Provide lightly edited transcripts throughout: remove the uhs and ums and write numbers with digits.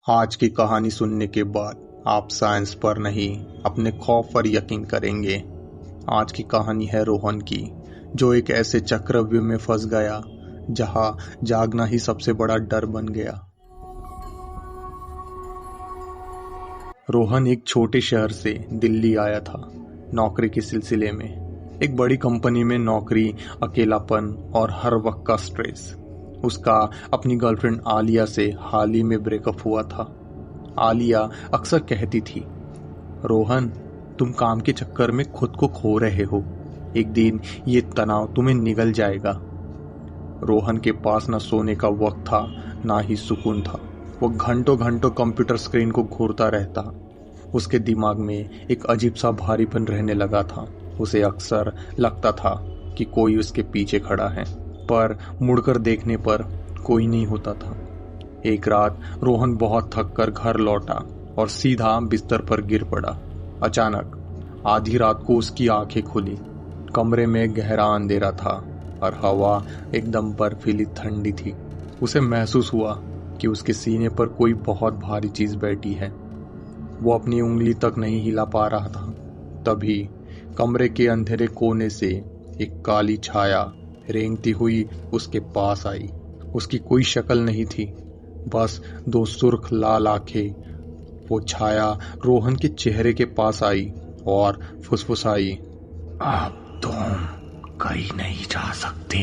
आज की कहानी सुनने के बाद आप साइंस पर नहीं अपने खौफ पर यकीन करेंगे। आज की कहानी है रोहन की, जो एक ऐसे चक्रव्यूह में फंस गया जहां जागना ही सबसे बड़ा डर बन गया। रोहन एक छोटे शहर से दिल्ली आया था नौकरी के सिलसिले में। एक बड़ी कंपनी में नौकरी, अकेलापन और हर वक्त का स्ट्रेस। उसका अपनी गर्लफ्रेंड आलिया से हाल ही में ब्रेकअप हुआ था। आलिया अक्सर कहती थी, रोहन तुम काम के चक्कर में खुद को खो रहे हो, एक दिन ये तनाव तुम्हें निगल जाएगा। रोहन के पास न सोने का वक्त था ना ही सुकून था। वो घंटों घंटों कंप्यूटर स्क्रीन को घूरता रहता। उसके दिमाग में एक अजीब सा भारीपन रहने लगा था। उसे अक्सर लगता था कि कोई उसके पीछे खड़ा है, पर मुड़कर देखने पर कोई नहीं होता था। एक रात रोहन बहुत थक कर घर लौटा और सीधा बिस्तर पर गिर पड़ा। अचानक आधी रात को उसकी आंखें खुली। कमरे में गहरा अंधेरा था और हवा एकदम बर्फीली ठंडी थी। उसे महसूस हुआ कि उसके सीने पर कोई बहुत भारी चीज बैठी है। वो अपनी उंगली तक नहीं हिला पा रहा था। तभी कमरे के अंधेरे कोने से एक काली छाया रेंगती हुई उसके पास आई। उसकी कोई शक्ल नहीं थी, बस दो सुर्ख लाल आंखें। वो छाया रोहन के चेहरे के पास आई और फुसफुसाई, अब तुम कहीं नहीं जा सकते।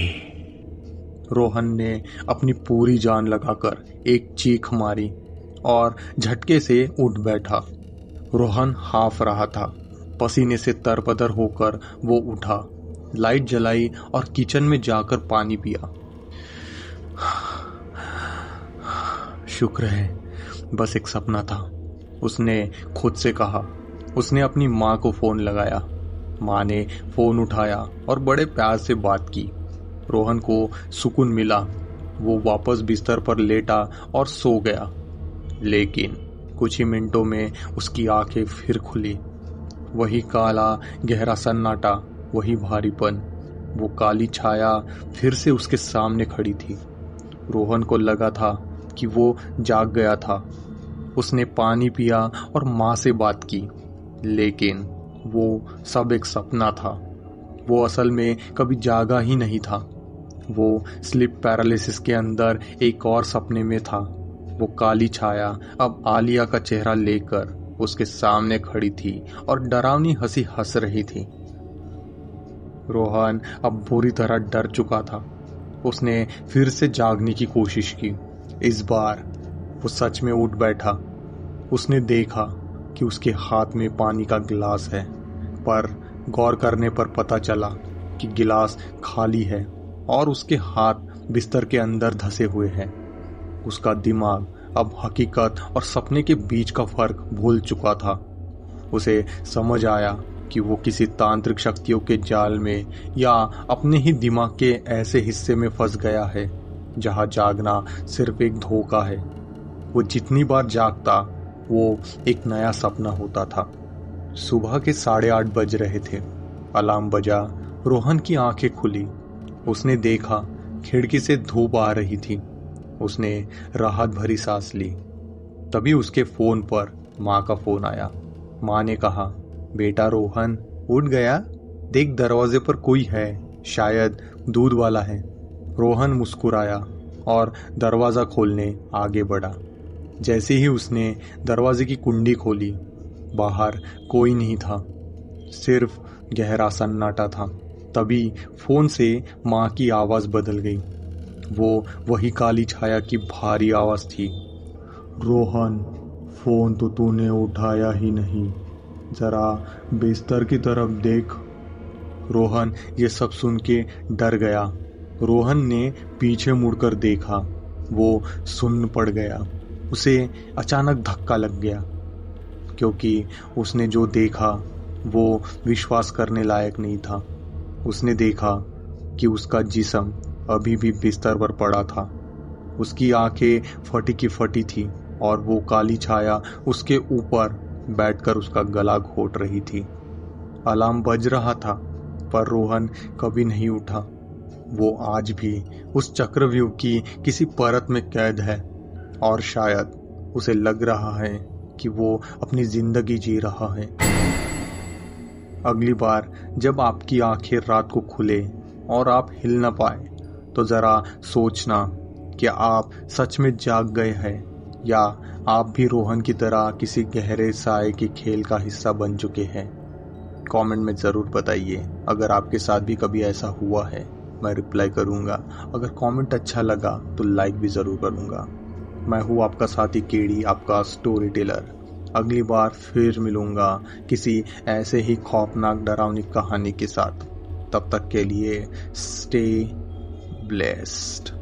रोहन ने अपनी पूरी जान लगाकर एक चीख मारी और झटके से उठ बैठा। रोहन हाफ रहा था। पसीने से तरबतर होकर वो उठा, लाइट जलाई और किचन में जाकर पानी पिया। शुक्र है, बस एक सपना था, उसने खुद से कहा। उसने अपनी माँ को फोन लगाया। माँ ने फोन उठाया और बड़े प्यार से बात की। रोहन को सुकून मिला। वो वापस बिस्तर पर लेटा और सो गया। लेकिन कुछ ही मिनटों में उसकी आंखें फिर खुली। वही काला गहरा सन्नाटा, वही भारीपन। वो काली छाया फिर से उसके सामने खड़ी थी। रोहन को लगा था कि वो जाग गया था। उसने पानी पिया और माँ से बात की, लेकिन वो सब एक सपना था। वो असल में कभी जागा ही नहीं था। वो स्लीप पैरालिसिस के अंदर एक और सपने में था। वो काली छाया अब आलिया का चेहरा लेकर उसके सामने खड़ी थी और डरावनी हंसी हंस रही थी। रोहन अब बुरी तरह डर चुका था। उसने फिर से जागने की कोशिश की। इस बार वो सच में उठ बैठा। उसने देखा कि उसके हाथ में पानी का गिलास है, पर गौर करने पर पता चला कि गिलास खाली है और उसके हाथ बिस्तर के अंदर धंसे हुए हैं। उसका दिमाग अब हकीकत और सपने के बीच का फर्क भूल चुका था। उसे समझ आया कि वो किसी तांत्रिक शक्तियों के जाल में या अपने ही दिमाग के ऐसे हिस्से में फंस गया है जहां जागना सिर्फ एक धोखा है। वो जितनी बार जागता, वो एक नया सपना होता था। सुबह के 8:30 बज रहे थे। अलार्म बजा। रोहन की आंखें खुली। उसने देखा खिड़की से धूप आ रही थी। उसने राहत भरी सांस ली। तभी उसके फोन पर माँ का फोन आया। माँ ने कहा, बेटा रोहन उठ गया? देख दरवाजे पर कोई है, शायद दूध वाला है। रोहन मुस्कुराया और दरवाजा खोलने आगे बढ़ा। जैसे ही उसने दरवाजे की कुंडी खोली, बाहर कोई नहीं था, सिर्फ गहरा सन्नाटा था। तभी फोन से माँ की आवाज बदल गई। वो वही काली छाया की भारी आवाज थी, रोहन फोन तो तूने उठाया ही नहीं, जरा बिस्तर की तरफ देख। रोहन ये सब सुन के डर गया। रोहन ने पीछे मुड़कर देखा। वो सुन्न पड़ गया। उसे अचानक धक्का लग गया, क्योंकि उसने जो देखा वो विश्वास करने लायक नहीं था। उसने देखा कि उसका जिस्म अभी भी बिस्तर पर पड़ा था। उसकी आंखें फटी की फटी थी और वो काली छाया उसके ऊपर बैठकर उसका गला घोट रही थी। अलार्म बज रहा था, पर रोहन कभी नहीं उठा। वो आज भी उस चक्रव्यूह की किसी परत में कैद है और शायद उसे लग रहा है कि वो अपनी जिंदगी जी रहा है। अगली बार जब आपकी आंखें रात को खुले और आप हिल न पाए तो जरा सोचना कि आप सच में जाग गए हैं या आप भी रोहन की तरह किसी गहरे साए के खेल का हिस्सा बन चुके हैं। कमेंट में ज़रूर बताइए अगर आपके साथ भी कभी ऐसा हुआ है, मैं रिप्लाई करूँगा। अगर कमेंट अच्छा लगा तो लाइक भी ज़रूर करूँगा। मैं हूँ आपका साथी केडी, आपका स्टोरी टेलर। अगली बार फिर मिलूँगा किसी ऐसे ही खौफनाक डरावनी कहानी के साथ। तब तक के लिए स्टे ब्लेस्ड।